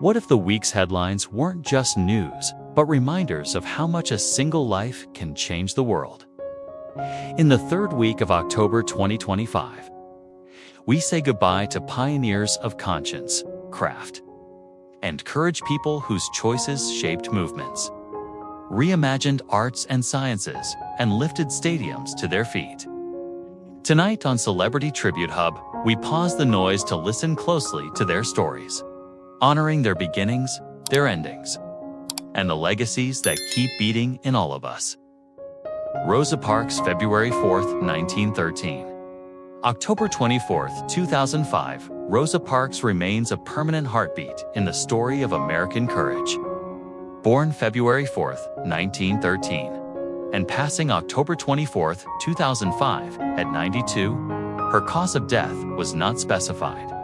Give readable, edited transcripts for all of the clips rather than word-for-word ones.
What if the week's headlines weren't just news, but reminders of how much a single life can change the world? In the third week of October 2025, we say goodbye to pioneers of conscience, craft, and courage, people whose choices shaped movements, reimagined arts and sciences, and lifted stadiums to their feet. Tonight on Celebrity Tribute Hub, we pause the noise to listen closely to their stories, honoring their beginnings, their endings, and the legacies that keep beating in all of us. Rosa Parks, February 4th, 1913. October 24th, 2005, Rosa Parks remains a permanent heartbeat in the story of American courage. Born February 4th, 1913, and passing October 24th, 2005, at 92, her cause of death was not specified.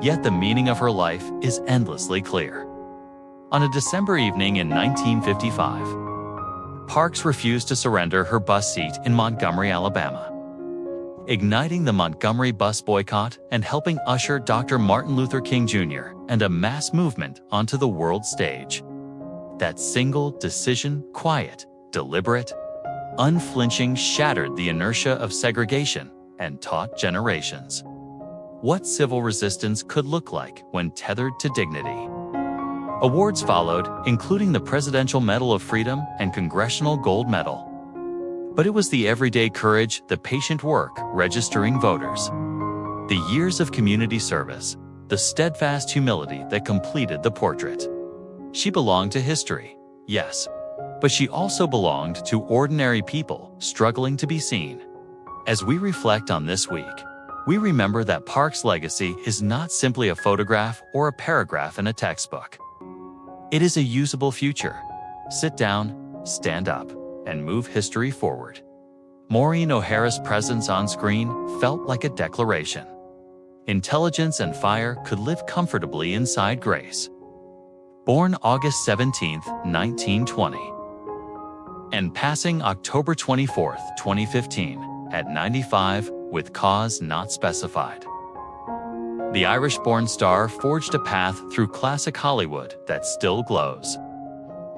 Yet the meaning of her life is endlessly clear. On a December evening in 1955, Parks refused to surrender her bus seat in Montgomery, Alabama, igniting the Montgomery bus boycott and helping usher Dr. Martin Luther King Jr. and a mass movement onto the world stage. That single decision, quiet, deliberate, unflinching, shattered the inertia of segregation and taught generations what civil resistance could look like when tethered to dignity. Awards followed, including the Presidential Medal of Freedom and Congressional Gold Medal. But it was the everyday courage, the patient work, registering voters, the years of community service, the steadfast humility that completed the portrait. She belonged to history, yes, but she also belonged to ordinary people struggling to be seen. As we reflect on this week, we remember that Parks' legacy is not simply a photograph or a paragraph in a textbook. It is a usable future. Sit down, stand up, and move history forward. Maureen O'Hara's presence on screen felt like a declaration. Intelligence and fire could live comfortably inside grace. Born August 17, 1920, and passing October 24, 2015, at 95, with cause not specified. The Irish-born star forged a path through classic Hollywood that still glows.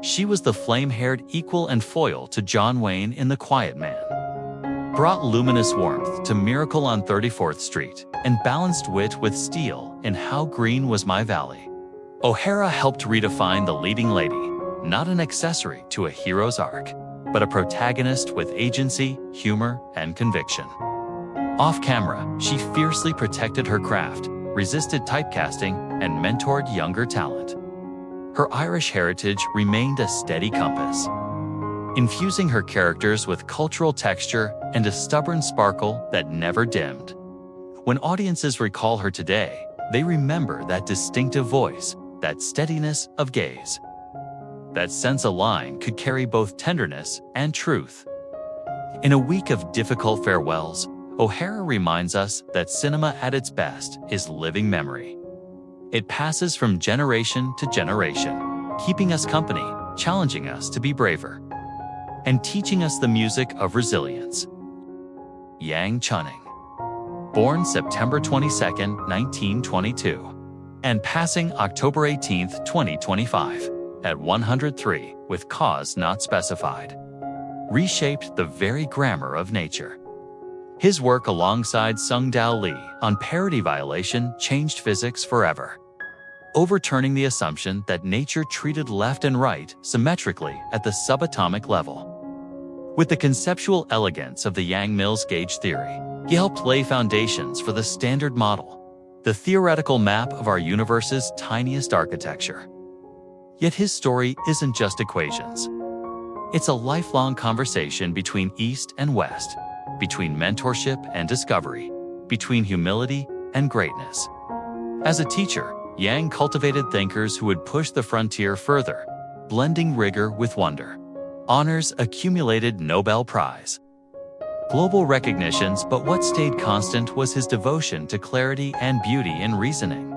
She was the flame-haired equal and foil to John Wayne in The Quiet Man, brought luminous warmth to Miracle on 34th Street, and balanced wit with steel in How Green Was My Valley. O'Hara helped redefine the leading lady, not an accessory to a hero's arc, but a protagonist with agency, humor, and conviction. Off camera, she fiercely protected her craft, resisted typecasting, and mentored younger talent. Her Irish heritage remained a steady compass, infusing her characters with cultural texture and a stubborn sparkle that never dimmed. When audiences recall her today, they remember that distinctive voice, that steadiness of gaze, that sense a line could carry both tenderness and truth. In a week of difficult farewells, O'Hara reminds us that cinema at its best is living memory. It passes from generation to generation, keeping us company, challenging us to be braver, and teaching us the music of resilience. Yang Chen-Ning. Born September 22, 1922, and passing October 18, 2025, at 103, with cause not specified, reshaped the very grammar of nature. His work alongside Tsung-Dao Lee on parity violation changed physics forever, overturning the assumption that nature treated left and right symmetrically at the subatomic level. With the conceptual elegance of the Yang-Mills gauge theory, he helped lay foundations for the Standard Model, the theoretical map of our universe's tiniest architecture. Yet his story isn't just equations. It's a lifelong conversation between East and West, between mentorship and discovery, between humility and greatness. As a teacher, Yang cultivated thinkers who would push the frontier further, blending rigor with wonder. Honors accumulated Nobel Prize, global recognitions, but what stayed constant was his devotion to clarity and beauty in reasoning.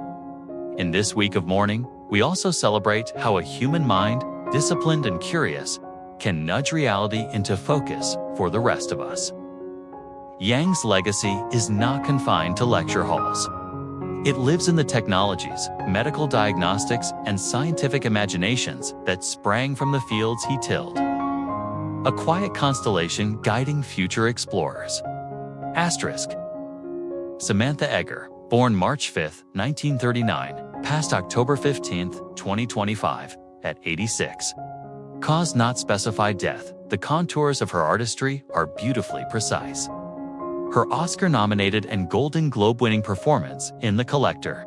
In this week of mourning, we also celebrate how a human mind, disciplined and curious, can nudge reality into focus for the rest of us. Yang's legacy is not confined to lecture halls. It lives in the technologies, medical diagnostics, and scientific imaginations that sprang from the fields he tilled. A quiet constellation guiding future explorers. Asterisk. Samantha Eggar, born March 5, 1939, passed October 15, 2025, at 86. Cause not specified death. The contours of her artistry are beautifully precise. Her Oscar-nominated and Golden Globe-winning performance in The Collector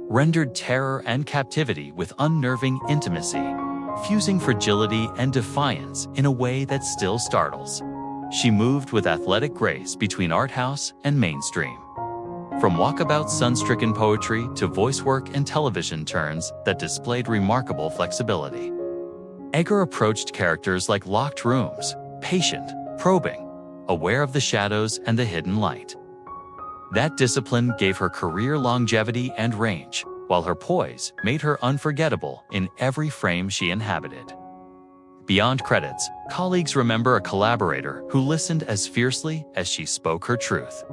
rendered terror and captivity with unnerving intimacy, fusing fragility and defiance in a way that still startles. She moved with athletic grace between art house and mainstream. From walkabout sun-stricken poetry to voice work and television turns that displayed remarkable flexibility. Eggar approached characters like locked rooms, patient, probing, aware of the shadows and the hidden light. That discipline gave her career longevity and range, while her poise made her unforgettable in every frame she inhabited. Beyond credits, colleagues remember a collaborator who listened as fiercely as she spoke her truth.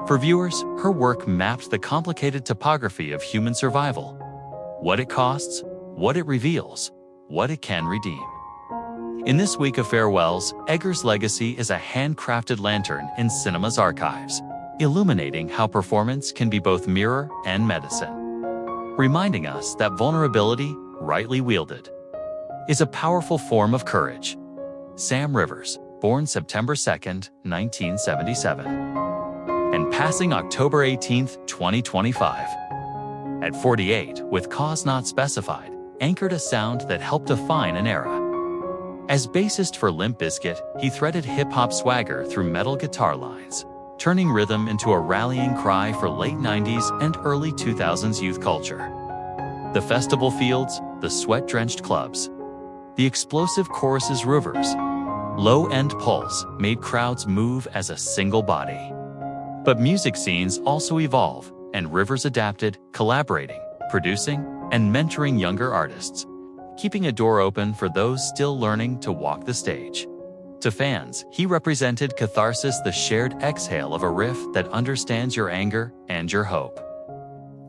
For viewers, her work mapped the complicated topography of human survival. What it costs, what it reveals, what it can redeem. In this week of farewells, Eggar's legacy is a handcrafted lantern in cinema's archives, illuminating how performance can be both mirror and medicine. Reminding us that vulnerability, rightly wielded, is a powerful form of courage. Sam Rivers, born September 2, 1977, and passing October 18, 2025. At 48, with cause not specified, anchored a sound that helped define an era. As bassist for Limp Bizkit, he threaded hip-hop swagger through metal guitar lines, turning rhythm into a rallying cry for late 90s and early 2000s youth culture. The festival fields, the sweat-drenched clubs, the explosive choruses, Roufus, low-end pulse made crowds move as a single body. But music scenes also evolve, and Rivers adapted, collaborating, producing, and mentoring younger artists, keeping a door open for those still learning to walk the stage. To fans, he represented catharsis, the shared exhale of a riff that understands your anger and your hope.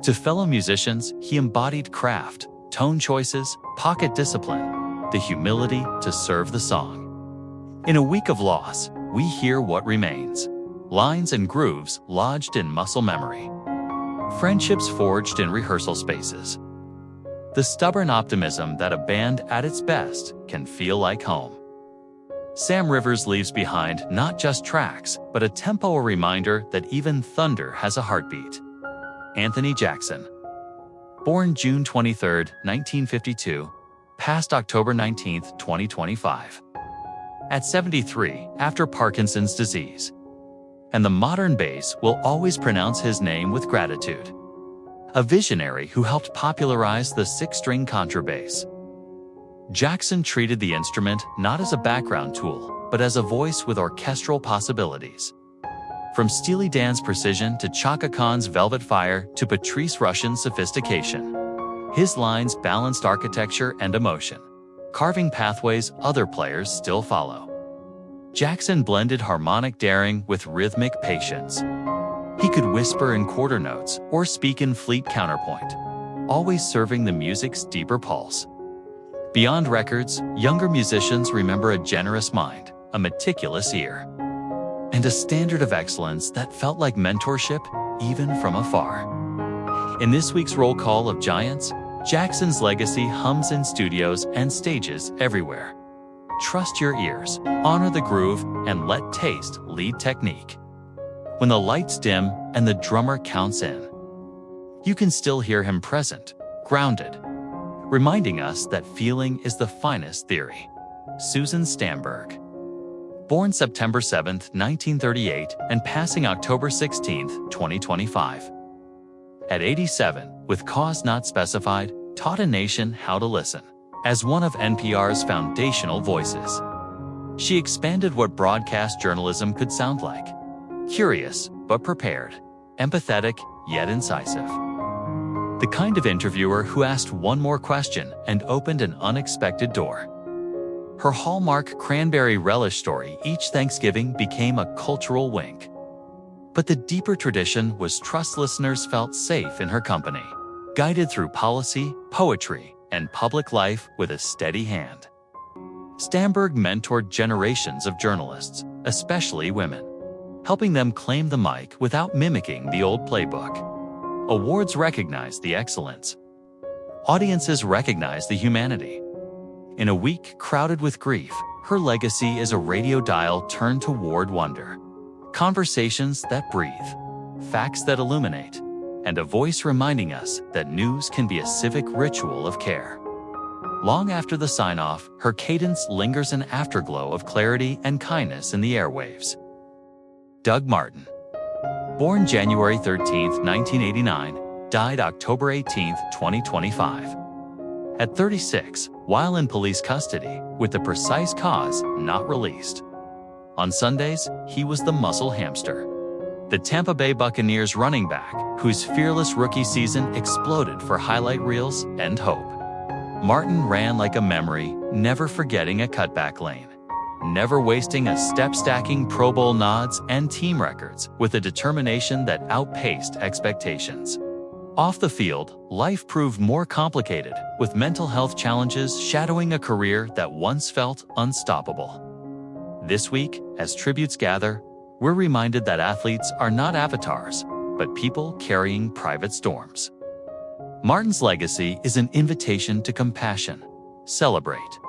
To fellow musicians, he embodied craft, tone choices, pocket discipline, the humility to serve the song. In a week of loss, we hear what remains. Lines and grooves lodged in muscle memory. Friendships forged in rehearsal spaces. The stubborn optimism that a band at its best can feel like home. Sam Rivers leaves behind not just tracks, but a tempo, a reminder that even thunder has a heartbeat. Anthony Jackson, born June 23, 1952, passed October 19, 2025. At 73, after Parkinson's disease. And the modern bass will always pronounce his name with gratitude. A visionary who helped popularize the six-string contrabass. Jackson treated the instrument not as a background tool, but as a voice with orchestral possibilities. From Steely Dan's precision to Chaka Khan's Velvet Fire to Patrice Rushen's sophistication, his lines balanced architecture and emotion, carving pathways other players still follow. Jackson blended harmonic daring with rhythmic patience. He could whisper in quarter notes or speak in fleet counterpoint, always serving the music's deeper pulse. Beyond records, younger musicians remember a generous mind, a meticulous ear, and a standard of excellence that felt like mentorship even from afar. In this week's roll call of giants, Jackson's legacy hums in studios and stages everywhere. Trust your ears, honor the groove, and let taste lead technique. When the lights dim and the drummer counts in, you can still hear him present, grounded, reminding us that feeling is the finest theory. Susan Stamberg, born September 7, 1938, and passing October 16, 2025. At 87, with cause not specified, taught a nation how to listen. As one of NPR's foundational voices, she expanded what broadcast journalism could sound like. Curious, but prepared. Empathetic, yet incisive. The kind of interviewer who asked one more question and opened an unexpected door. Her hallmark cranberry relish story each Thanksgiving became a cultural wink. But the deeper tradition was trust listeners felt safe in her company, guided through policy, poetry, and public life with a steady hand. Stamberg mentored generations of journalists, especially women, helping them claim the mic without mimicking the old playbook. Awards recognize the excellence. Audiences recognize the humanity. In a week crowded with grief, her legacy is a radio dial turned toward wonder. Conversations that breathe, facts that illuminate, and a voice reminding us that news can be a civic ritual of care. Long after the sign-off, her cadence lingers an afterglow of clarity and kindness in the airwaves. Doug Martin. Born January 13, 1989, died October 18, 2025. At 36, while in police custody, with the precise cause not released. On Sundays, he was the muscle hamster, the Tampa Bay Buccaneers running back, whose fearless rookie season exploded for highlight reels and hope. Martin ran like a memory, never forgetting a cutback lane, never wasting a step, stacking Pro Bowl nods and team records with a determination that outpaced expectations. Off the field, life proved more complicated, with mental health challenges shadowing a career that once felt unstoppable. This week, as tributes gather, we're reminded that athletes are not avatars, but people carrying private storms. Martin's legacy is an invitation to compassion. Celebrate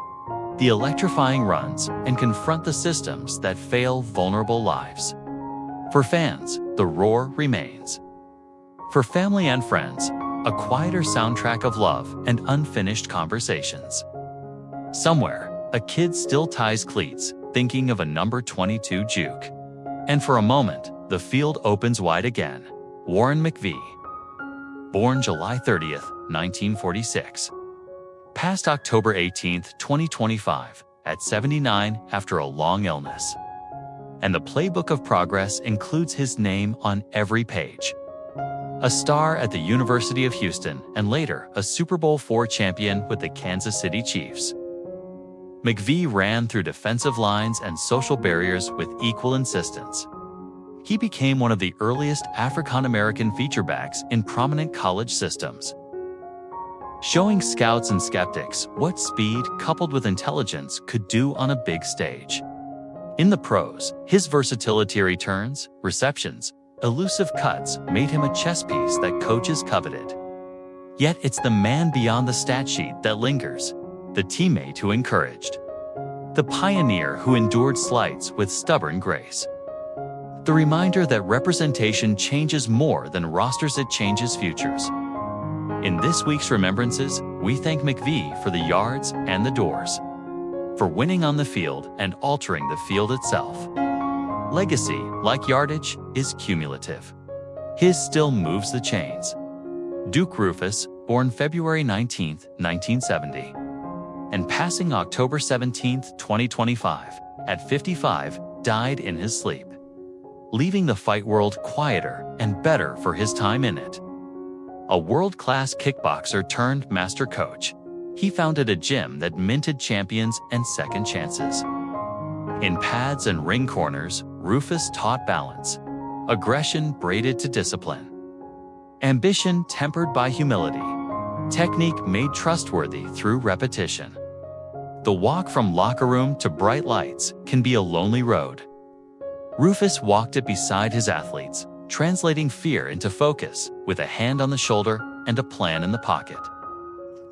the electrifying runs and confront the systems that fail vulnerable lives. For fans, the roar remains. For family and friends, a quieter soundtrack of love and unfinished conversations. Somewhere, a kid still ties cleats, thinking of a number 22 juke. And for a moment, the field opens wide again. Warren McVea. Born July 30th, 1946. Passed October 18th, 2025, at 79 after a long illness. And the playbook of progress includes his name on every page. A star at the University of Houston and later a Super Bowl IV champion with the Kansas City Chiefs. McVea ran through defensive lines and social barriers with equal insistence. He became one of the earliest African-American featurebacks in prominent college systems, showing scouts and skeptics what speed coupled with intelligence could do on a big stage. In the pros, his versatility turns, receptions, elusive cuts made him a chess piece that coaches coveted. Yet it's the man beyond the stat sheet that lingers, the teammate who encouraged, the pioneer who endured slights with stubborn grace. The reminder that representation changes more than rosters, it changes futures. In this week's remembrances, we thank McVea for the yards and the doors, for winning on the field and altering the field itself. Legacy, like yardage, is cumulative. His still moves the chains. Duke Roufus, born February 19, 1970, and passing October 17, 2025, at 55, died in his sleep, leaving the fight world quieter and better for his time in it. A world-class kickboxer turned master coach, he founded a gym that minted champions and second chances. In pads and ring corners, Roufus taught balance, aggression braided to discipline, ambition tempered by humility, technique made trustworthy through repetition. The walk from locker room to bright lights can be a lonely road. Roufus walked it beside his athletes, translating fear into focus with a hand on the shoulder and a plan in the pocket.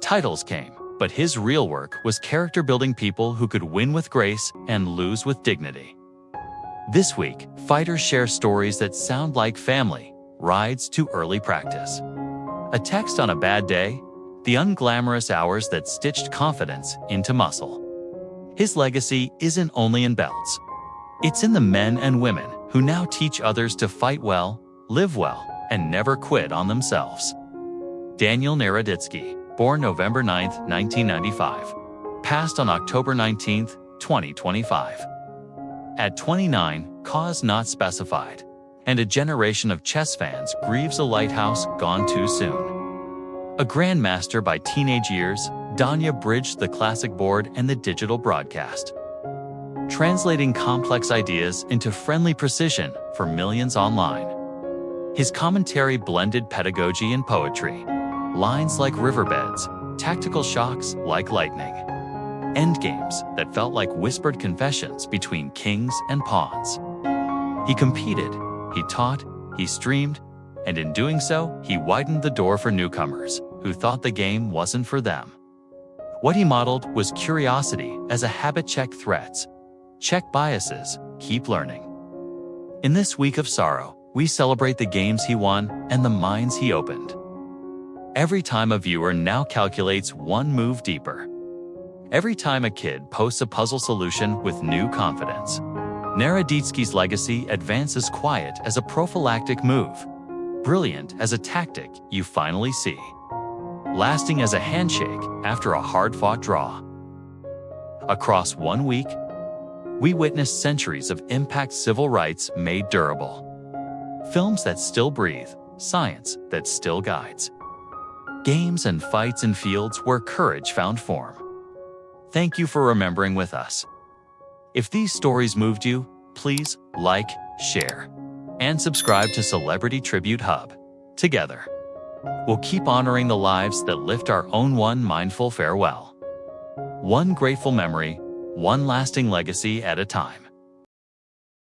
Titles came, but his real work was character-building people who could win with grace and lose with dignity. This week, fighters share stories that sound like family, rides to early practice, a text on a bad day, the unglamorous hours that stitched confidence into muscle. His legacy isn't only in belts. It's in the men and women who now teach others to fight well, live well, and never quit on themselves. Daniel Naroditsky, born November 9, 1995, passed on October 19, 2025. At 29, cause not specified, and a generation of chess fans grieves a lighthouse gone too soon. A grandmaster by teenage years, Danya bridged the classic board and the digital broadcast. translating complex ideas into friendly precision for millions online. His commentary blended pedagogy and poetry, lines like riverbeds, tactical shocks like lightning, endgames that felt like whispered confessions between kings and pawns. He competed, he taught, he streamed, and in doing so, he widened the door for newcomers who thought the game wasn't for them. What he modeled was curiosity as a habit: check threats, check biases, keep learning. In this week of sorrow, we celebrate the games he won and the minds he opened. Every time a viewer now calculates one move deeper. Every time a kid posts a puzzle solution with new confidence. Naroditsky's legacy advances quiet as a prophylactic move, brilliant as a tactic you finally see, lasting as a handshake after a hard-fought draw. Across 1 week, we witnessed centuries of impact: civil rights made durable, films that still breathe, science that still guides, games and fights in fields where courage found form. Thank you for remembering with us. If these stories moved you, please like, share, and subscribe to Celebrity Tribute Hub. Together, we'll keep honoring the lives that lift our own one mindful farewell. One grateful memory, one lasting legacy at a time.